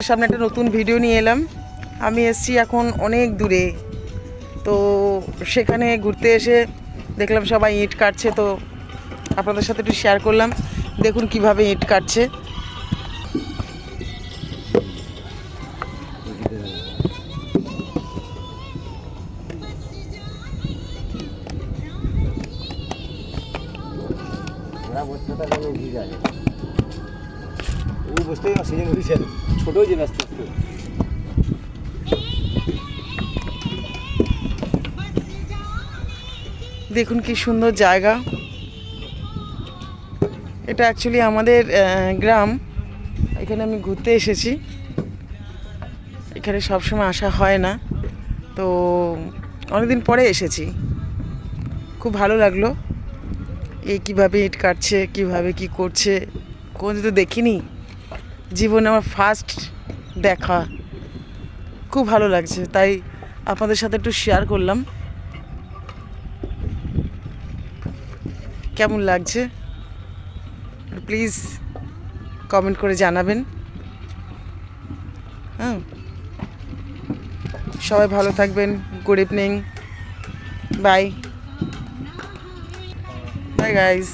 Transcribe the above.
সামনে একটা নতুন ভিডিও নিয়ে এলাম। আমি এসেছি এখন অনেক দূরে, তো সেখানে ঘুরতে এসে দেখলাম সবাই ইট কাটছে, তো আপনাদের সাথে একটু শেয়ার করলাম। দেখুন কিভাবে ইট কাটছে। ছোট যে আস্তে আস্তে দেখুন কি সুন্দর জায়গা। এটা অ্যাকচুয়ালি আমাদের গ্রাম। এখানে আমি ঘুরতে এসেছি। এখানে সবসময় আসা হয় না, তো অনেকদিন পরে এসেছি। খুব ভালো লাগলো। এই কীভাবে ইট কাটছে, কীভাবে কি করছে, কোনো তো দেখিনি। জীবনে আমার ফার্স্ট দেখা, খুব ভালো লাগছে, তাই আপনাদের সাথে একটু শেয়ার করলাম। কেমন লাগছে প্লিজ কমেন্ট করে জানাবেন। হ্যাঁ, সবাই ভালো থাকবেন। Good evening, bye bye guys.